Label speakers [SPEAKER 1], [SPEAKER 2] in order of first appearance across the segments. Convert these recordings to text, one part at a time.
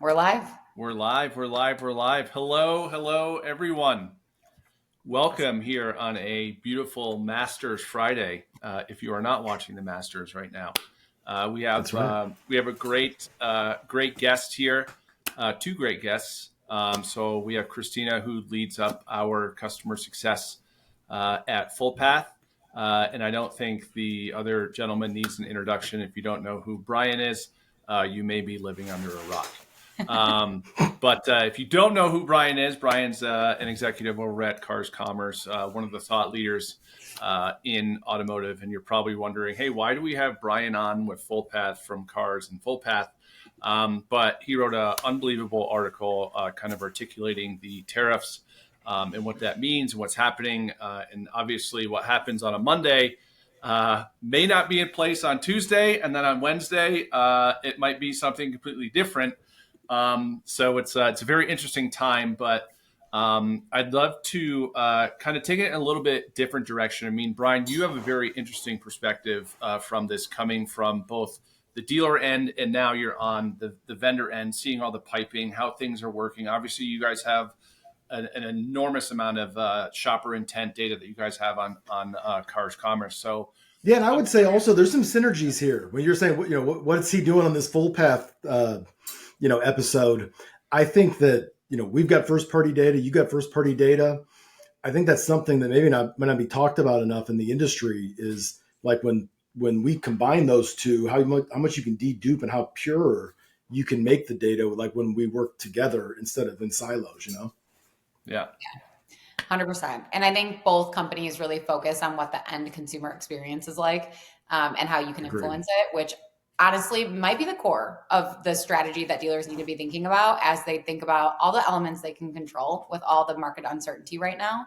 [SPEAKER 1] We're live.
[SPEAKER 2] We're live. Hello, everyone. Welcome here on a beautiful Masters Friday. If you are not watching the Masters right now, we have a great guest here, two great guests. So we have Christina, who leads up our customer success at Fullpath. And I don't think the other gentleman needs an introduction. If you don't know who Brian is, you may be living under a rock. But if you don't know who Brian is, Brian's an executive over at Cars Commerce, one of the thought leaders in automotive. And you're probably wondering, hey, why do we have Brian on with Fullpath from Cars and Fullpath? But he wrote an unbelievable article kind of articulating the tariffs and what that means and what's happening. And obviously what happens on a Monday may not be in place on Tuesday. And then on Wednesday, it might be something completely different. So it's a very interesting time, but I'd love to kind of take it in a little bit different direction. I mean, Brian, you have a very interesting perspective from this, coming from both the dealer end and now you're on the vendor end, seeing all the piping, how things are working. Obviously, you guys have an enormous amount of shopper intent data that you guys have on Cars Commerce. So
[SPEAKER 3] yeah, and I would say also there's some synergies here. When you're saying, what's he doing on this Fullpath episode, I think that, we've got first party data, you got first party data. I think that's something that maybe might not be talked about enough in the industry, is like when we combine those two, how much you can dedupe and how pure you can make the data, like when we work together instead of in silos,
[SPEAKER 2] Yeah.
[SPEAKER 1] 100%. And I think both companies really focus on what the end consumer experience is like, and how you can influence it, which honestly might be the core of the strategy that dealers need to be thinking about as they think about all the elements they can control with all the market uncertainty right now.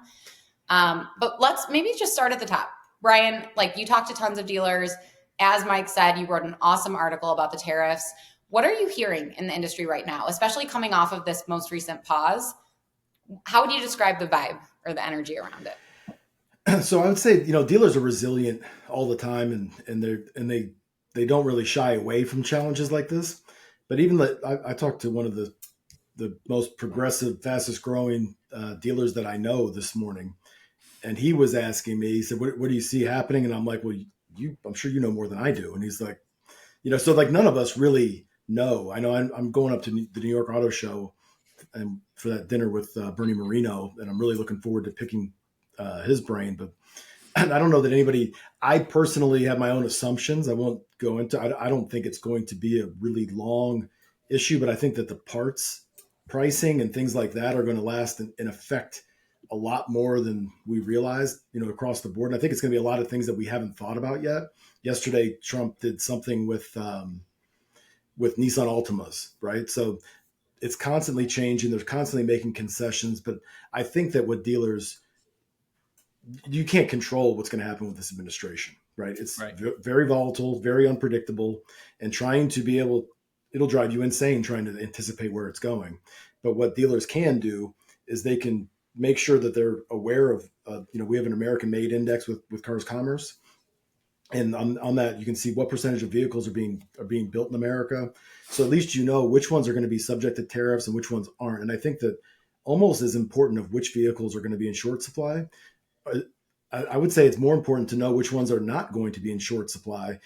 [SPEAKER 1] But let's maybe just start at the top. Brian, like, you talk to tons of dealers. As Mike said, you wrote an awesome article about the tariffs. What are you hearing in the industry right now, especially coming off of this most recent pause? How would you describe the vibe or the energy around it?
[SPEAKER 3] So I would say, dealers are resilient all the time, and they don't really shy away from challenges like this. But even I talked to one of the most progressive, fastest growing dealers that I know this morning, and he was asking me, he said, what do you see happening? And I'm like, well, I'm sure you know more than I do. And he's like, so like none of us really know. I know I'm going up to the New York Auto Show and for that dinner with Bernie Marino, and I'm really looking forward to picking his brain. But I don't know that I personally have my own assumptions. I won't go into, I don't think it's going to be a really long issue, but I think that the parts pricing and things like that are going to last and affect a lot more than we realized, across the board. And I think it's going to be a lot of things that we haven't thought about yet. Yesterday, Trump did something with Nissan Altimas, right? So it's constantly changing. They're constantly making concessions, but I think that what dealers, you can't control what's going to happen with this administration, right? It's very volatile, very unpredictable, and trying to be it'll drive you insane trying to anticipate where it's going. But what dealers can do is they can make sure that they're aware of, we have an American made index with Cars Commerce. And on that, you can see what percentage of vehicles are being built in America. So at least which ones are going to be subject to tariffs and which ones aren't. And I think that almost as important of which vehicles are going to be in short supply, I would say it's more important to know which ones are not going to be in short supply,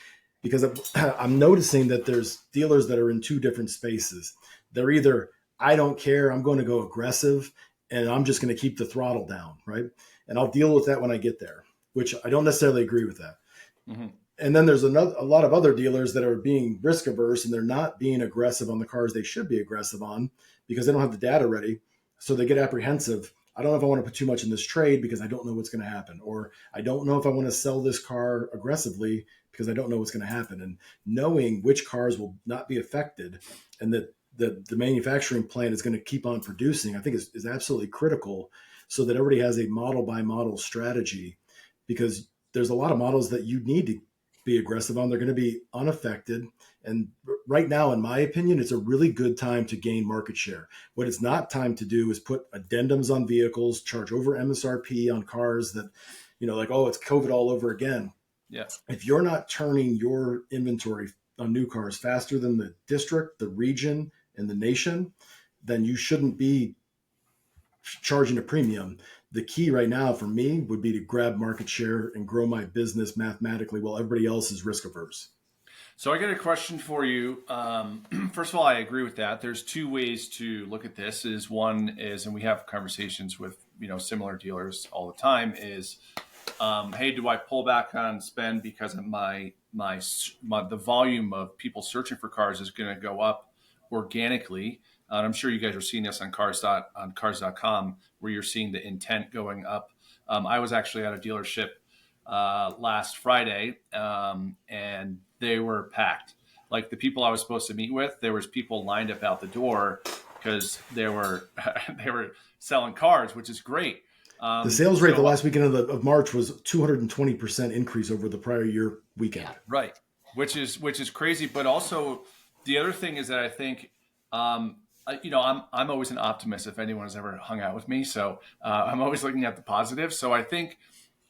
[SPEAKER 3] because I'm noticing that there's dealers that are in two different spaces. They're either, I don't care, I'm going to go aggressive, and I'm just going to keep the throttle down, right? And I'll deal with that when I get there, which I don't necessarily agree with that. Mm-hmm. And then there's a lot of other dealers that are being risk averse, and they're not being aggressive on the cars they should be aggressive on because they don't have the data ready. So they get apprehensive. I don't know if I want to put too much in this trade because I don't know what's going to happen. Or I don't know if I want to sell this car aggressively because I don't know what's going to happen. And knowing which cars will not be affected and that the manufacturing plant is going to keep on producing, I think is absolutely critical, so that everybody has a model by model strategy, because there's a lot of models that you need to be aggressive on. They're going to be unaffected. And right now, in my opinion, it's a really good time to gain market share. What it's not time to do is put addendums on vehicles, charge over MSRP on cars that, like, oh, it's COVID all over again.
[SPEAKER 2] Yes.
[SPEAKER 3] If you're not turning your inventory on new cars faster than the district, the region, in the nation, then you shouldn't be charging a premium. The key right now for me would be to grab market share and grow my business mathematically while everybody else is risk averse.
[SPEAKER 2] So I got a question for you. First of all, I agree with that. There's two ways to look at this. One is, and we have conversations with similar dealers all the time. Is hey, do I pull back on spend because of the volume of people searching for cars is going to go up organically? And I'm sure you guys are seeing this on cars.com, where you're seeing the intent going up. I was actually at a dealership last Friday, and they were packed. Like the people I was supposed to meet with, there was people lined up out the door because they were selling cars, which is great.
[SPEAKER 3] The sales rate the last weekend of March was 220% increase over the prior year weekend.
[SPEAKER 2] Yeah, right, which is crazy. But also the other thing is that I think I'm always an optimist if anyone has ever hung out with me. So I'm always looking at the positive. So I think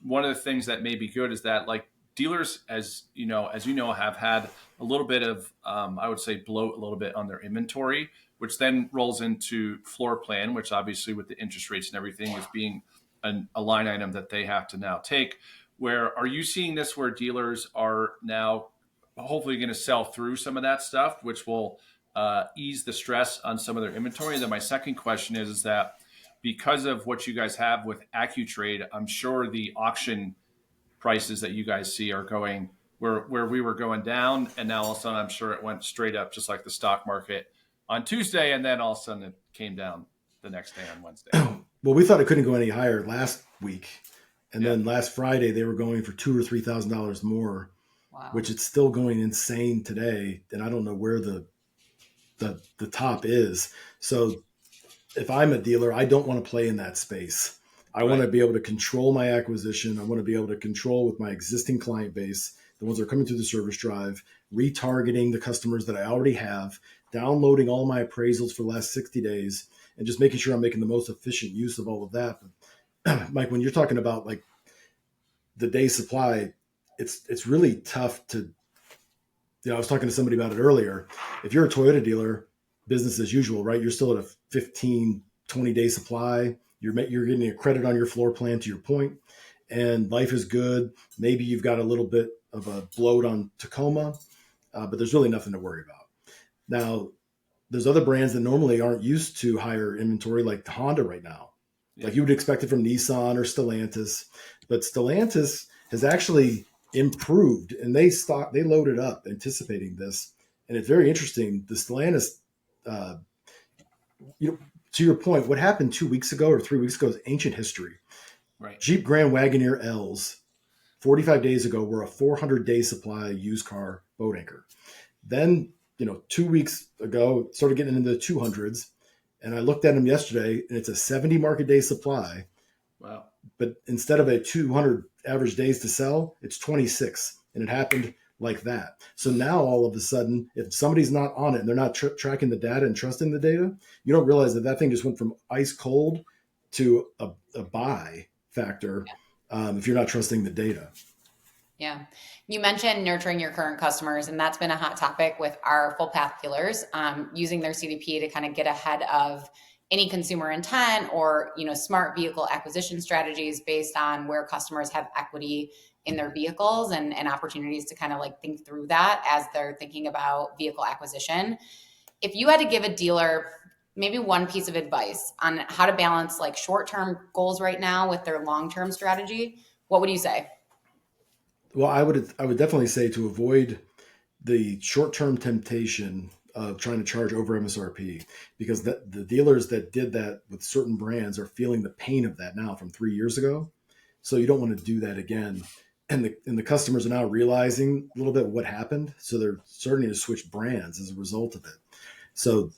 [SPEAKER 2] one of the things that may be good is that like dealers, as you know, have had a little bit of, I would say, bloat a little bit on their inventory, which then rolls into floor plan, which obviously with the interest rates and everything is being a line item that they have to now take. Where are you seeing this where dealers are now hopefully going to sell through some of that stuff, which will ease the stress on some of their inventory? And then my second question is that because of what you guys have with AccuTrade, I'm sure the auction prices that you guys see are going where we were going down, and now all of a sudden I'm sure it went straight up, just like the stock market on Tuesday, and then all of a sudden it came down the next day on Wednesday.
[SPEAKER 3] Well, we thought it couldn't go any higher last week, and then last Friday they were going for $2,000 or $3,000 more, which it's still going insane today, and I don't know where the top is. So if I'm a dealer, I don't want to play in that space. I want to be able to control my acquisition. I want to be able to control with my existing client base, the ones that are coming through the service drive, retargeting the customers that I already have, downloading all my appraisals for the last 60 days, and just making sure I'm making the most efficient use of all of that. But Mike, when you're talking about like the day supply, it's really tough to, I was talking to somebody about it earlier. If you're a Toyota dealer, business as usual, right? You're still at a 15, 20-day supply. You're getting a credit on your floor plan, to your point, and life is good. Maybe you've got a little bit of a bloat on Tacoma, but there's really nothing to worry about. Now, there's other brands that normally aren't used to higher inventory, like Honda right now. Yeah. Like you would expect it from Nissan or Stellantis, but Stellantis has actually improved, and they loaded up anticipating this, and it's very interesting. The Stellantis, to your point, what happened 2 weeks ago or 3 weeks ago is ancient history.
[SPEAKER 2] Right.
[SPEAKER 3] Jeep Grand Wagoneer L's 45 days ago were a 400-day supply used car boat anchor. Then, 2 weeks ago, started getting into the 200s, and I looked at them yesterday, and it's a 70 market day supply.
[SPEAKER 2] Wow.
[SPEAKER 3] But instead of a 200 average days to sell, it's 26, and it happened like that. So now all of a sudden, if somebody's not on it and they're not tracking the data and trusting the data, you don't realize that thing just went from ice cold to a buy factor if you're not trusting the data.
[SPEAKER 1] Yeah. You mentioned nurturing your current customers, and that's been a hot topic with our Fullpath dealers, using their CDP to kind of get ahead of any consumer intent or, smart vehicle acquisition strategies based on where customers have equity in their vehicles and opportunities to kind of like think through that as they're thinking about vehicle acquisition. If you had to give a dealer maybe one piece of advice on how to balance like short-term goals right now with their long-term strategy, what would you say?
[SPEAKER 3] Well, I would definitely say to avoid the short-term temptation of trying to charge over MSRP, because the dealers that did that with certain brands are feeling the pain of that now from 3 years ago. So you don't want to do that again. And the customers are now realizing a little bit what happened. So they're starting to switch brands as a result of it. So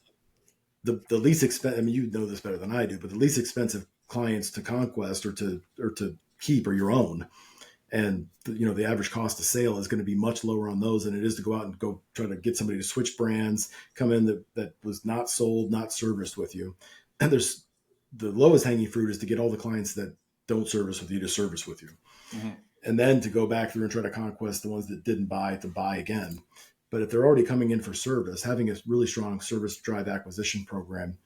[SPEAKER 3] the least expensive, you know this better than I do, but the least expensive clients to conquest or to keep are your own. And the average cost of sale is going to be much lower on those than it is to go out and go try to get somebody to switch brands, come in that was not sold, not serviced with you. And there's the lowest hanging fruit is to get all the clients that don't service with you to service with you. Mm-hmm. And then to go back through and try to conquest the ones that didn't buy to buy again. But if they're already coming in for service, having a really strong service drive acquisition program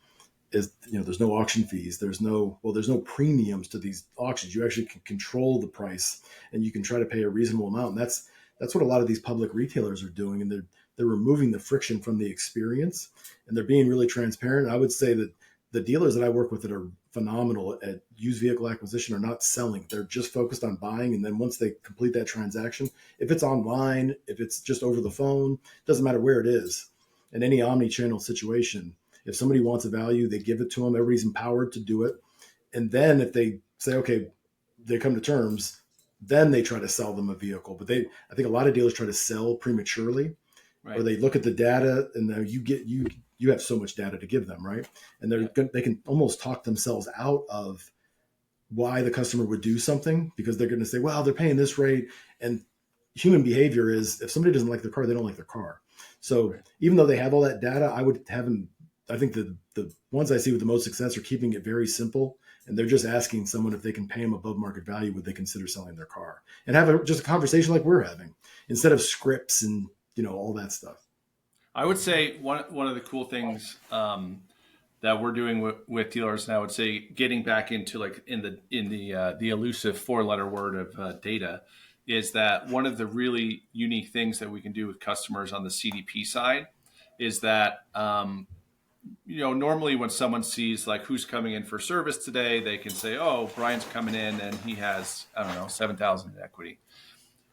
[SPEAKER 3] is, there's no auction fees. There's no premiums to these auctions. You actually can control the price, and you can try to pay a reasonable amount. And that's what a lot of these public retailers are doing. And they're removing the friction from the experience, and they're being really transparent. I would say that the dealers that I work with that are phenomenal at used vehicle acquisition are not selling. They're just focused on buying. And then once they complete that transaction, if it's online, if it's just over the phone, doesn't matter where it is, in any omni-channel situation, if somebody wants a value, they give it to them. Everybody's empowered to do it. And then if they say, okay, they come to terms, then they try to sell them a vehicle. But I think a lot of dealers try to sell prematurely, right? Or they look at the data, and you have so much data to give them, right? And they can almost talk themselves out of why the customer would do something, because they're going to say, well, they're paying this rate. And human behavior is, if somebody doesn't like their car, they don't like their car. So even though they have all that data, I would have them. I think the ones I see with the most success are keeping it very simple, and they're just asking someone if they can pay them above market value, would they consider selling their car, and have just a conversation like we're having, instead of scripts and all that stuff.
[SPEAKER 2] I would say one of the cool things that we're doing with dealers, and I would say getting back into like in the elusive 4-letter word of data, is that one of the really unique things that we can do with customers on the CDP side is that normally when someone sees like who's coming in for service today, they can say, oh, Brian's coming in and he has, I don't know, 7,000 in equity.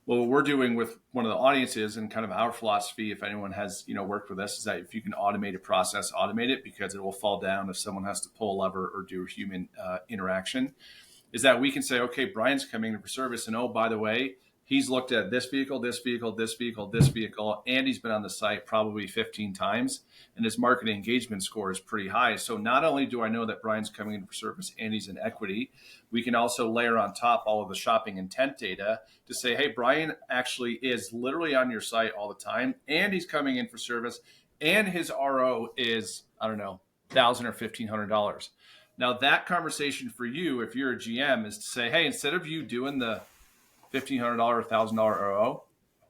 [SPEAKER 2] Well, what we're doing with one of the audiences, and kind of our philosophy, if anyone has, worked with us, is that if you can automate a process, automate it, because it will fall down if someone has to pull a lever or do a human interaction, is that we can say, okay, Brian's coming in for service. And oh, by the way, he's looked at this vehicle, this vehicle, this vehicle, this vehicle, and he's been on the site probably 15 times. And his market engagement score is pretty high. So not only do I know that Brian's coming in for service and he's in equity, we can also layer on top all of the shopping intent data to say, hey, Brian actually is literally on your site all the time, and he's coming in for service, and his RO is, I don't know, $1,000 or $1,500. Now that conversation for you, if you're a GM, is to say, hey, instead of you doing the $1,500 or $1,000 RO,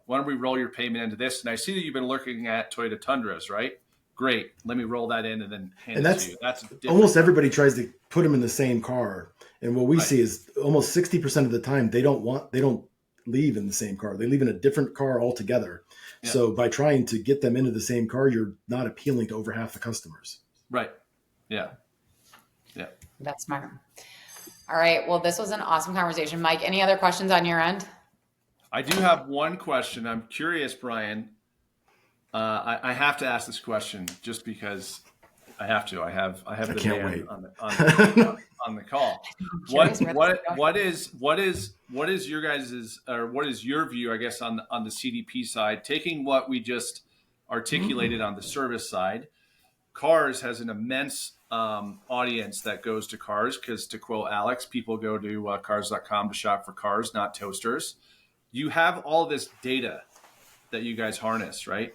[SPEAKER 2] why don't we roll your payment into this? And I see that you've been looking at Toyota Tundras, right? Great. Let me roll that in and then hand it to you. That's
[SPEAKER 3] almost everybody tries to put them in the same car. And what we see is almost 60% of the time, they don't leave in the same car. They leave in a different car altogether. Yeah. So by trying to get them into the same car, you're not appealing to over half the customers.
[SPEAKER 2] Right. Yeah. Yeah.
[SPEAKER 1] That's smart. All right. Well, this was an awesome conversation. Mike, any other questions on your end?
[SPEAKER 2] I do have one question. I'm curious, Brian. I have to ask this question just because I have to. I have the man on the call. What is your guys's, or what is your view, I guess, on the CDP side, taking what we just articulated on the service side? Cars has an immense audience that goes to cars, because, to quote Alex, people go to cars.com to shop for cars, not toasters. You have all this data that you guys harness, right?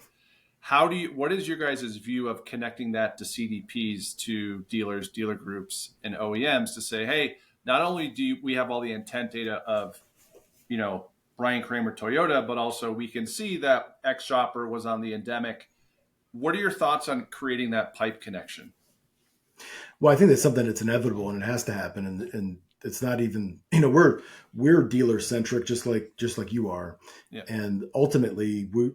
[SPEAKER 2] What is your guys' view of connecting that to CDPs, to dealers, dealer groups, and OEMs to say, hey, not only do we have all the intent data of, Brian Kramer Toyota, but also we can see that X shopper was on the endemic. What are your thoughts on creating that pipe connection?
[SPEAKER 3] Well, I think that's something that's inevitable and it has to happen. And it's not even, we're dealer centric, just like you are. Yeah. And ultimately we're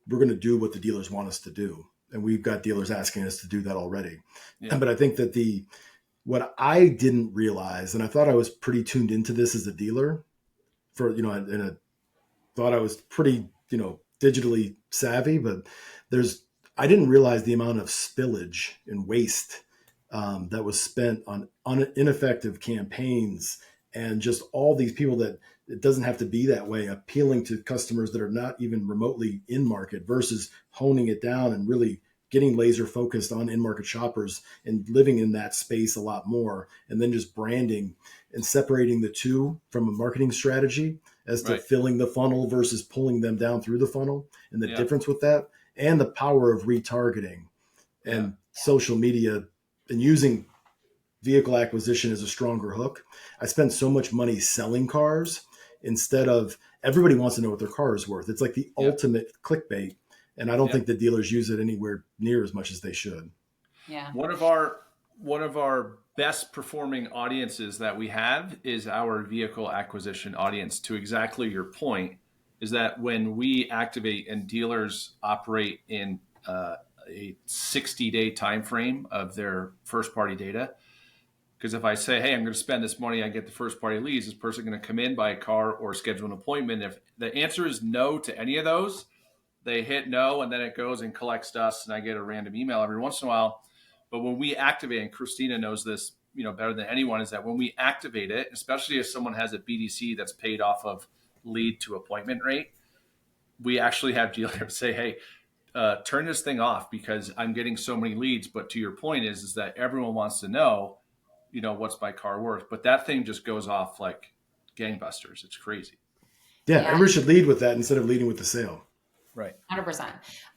[SPEAKER 3] going to do what the dealers want us to do. And we've got dealers asking us to do that already. Yeah. But I think that what I didn't realize, and I thought I was pretty tuned into this as a dealer and I thought I was pretty, digitally savvy, but I didn't realize the amount of spillage and waste that was spent on ineffective campaigns, and just all these people that it doesn't have to be that way, appealing to customers that are not even remotely in market, versus honing it down and really getting laser focused on in-market shoppers and living in that space a lot more. And then just branding and separating the two from a marketing strategy as to filling the funnel versus pulling them down through the funnel, and the difference with that, and the power of retargeting and social media, and using vehicle acquisition as a stronger hook. I spent so much money selling cars instead of, everybody wants to know what their car is worth. It's like the ultimate clickbait. And I don't think the dealers use it anywhere near as much as they should.
[SPEAKER 1] Yeah.
[SPEAKER 2] One of our best performing audiences that we have is our vehicle acquisition audience. To exactly your point, is that when we activate and dealers operate in a 60-day time frame of their first party data, because if I say, hey, I'm going to spend this money, I get the first party leads, this person going to come in, buy a car, or schedule an appointment? If the answer is no to any of those, they hit no, and then it goes and collects dust, and I get a random email every once in a while. But when we activate, and Christina knows this, better than anyone, is that when we activate it, especially if someone has a BDC that's paid off of lead to appointment rate, we actually have dealers say, hey, turn this thing off because I'm getting so many leads. But to your point is that everyone wants to know, what's my car worth? But that thing just goes off like gangbusters. It's crazy.
[SPEAKER 3] Yeah, everyone should lead with that instead of leading with the sale.
[SPEAKER 2] Right.
[SPEAKER 1] 100%.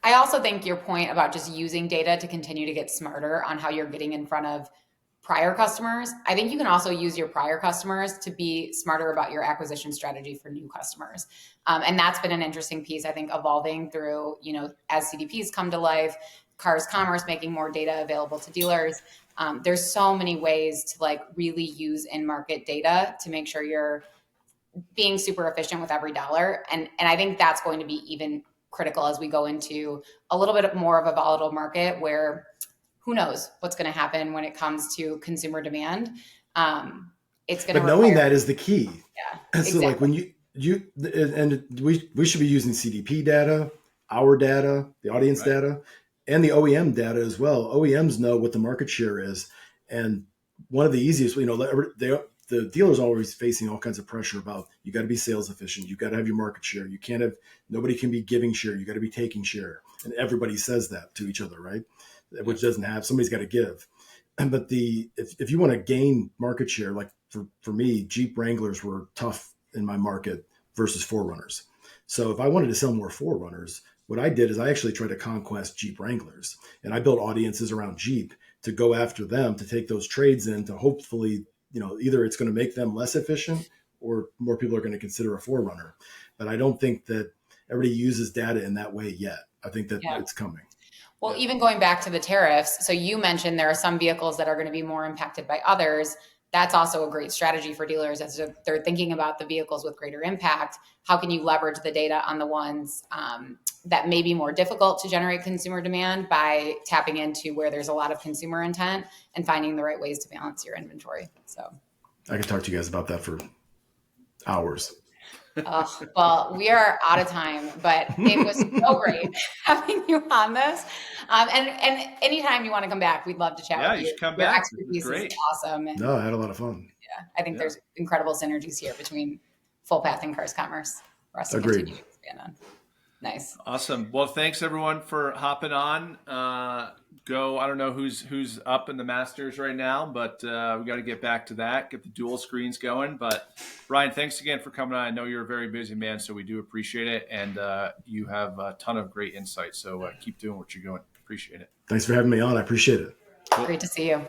[SPEAKER 1] I also think your point about just using data to continue to get smarter on how you're getting in front of prior customers. I think you can also use your prior customers to be smarter about your acquisition strategy for new customers. And that's been an interesting piece, I think, evolving through, as CDPs come to life, Cars Commerce making more data available to dealers. There's so many ways to really use in-market data to make sure you're being super efficient with every dollar. And I think that's going to be even critical as we go into a little bit more of a volatile market where who knows what's going to happen when it comes to consumer demand. It's going to.
[SPEAKER 3] But knowing that is the key.
[SPEAKER 1] Yeah.
[SPEAKER 3] So like when we should be using CDP data, our data, the audience data, and the OEM data as well. OEMs know what the market share is. And one of the easiest, the dealer's always facing all kinds of pressure about, you got to be sales efficient. You got to have your market share. You can't have, nobody can be giving share. You got to be taking share. And everybody says that to each other, right? Which doesn't have, somebody's got to give. But if you want to gain market share, like for me, Jeep Wranglers were tough in my market versus 4Runners. So if I wanted to sell more 4Runners, what I did is I actually tried to conquest Jeep Wranglers, and I built audiences around Jeep to go after them, to take those trades in, to hopefully, either it's going to make them less efficient or more people are going to consider a 4Runner. But I don't think that everybody uses data in that way yet. I think that it's coming.
[SPEAKER 1] Well, even going back to the tariffs, so you mentioned there are some vehicles that are going to be more impacted by others. That's also a great strategy for dealers as they're thinking about the vehicles with greater impact. How can you leverage the data on the ones that may be more difficult to generate consumer demand by tapping into where there's a lot of consumer intent and finding the right ways to balance your inventory? So
[SPEAKER 3] I could talk to you guys about that for hours.
[SPEAKER 1] Well, we are out of time, but it was so great having you on this. And anytime you want to come back, we'd love to chat with you.
[SPEAKER 2] Yeah, you should come
[SPEAKER 1] Your
[SPEAKER 2] back.
[SPEAKER 1] expertise
[SPEAKER 2] Great.
[SPEAKER 1] is awesome. And
[SPEAKER 3] No, I had a lot of fun.
[SPEAKER 1] yeah, I think there's incredible synergies here between Fullpath and Cars Commerce for us to continue to expand on. Nice.
[SPEAKER 2] Awesome. Well, thanks everyone for hopping on. I don't know who's up in the Masters right now, but we got to get back to that, get the dual screens going. But Brian, thanks again for coming on. I know you're a very busy man, so we do appreciate it. And you have a ton of great insights. So keep doing what you're doing. Appreciate it.
[SPEAKER 3] Thanks for having me on. I appreciate it.
[SPEAKER 1] Great to see you.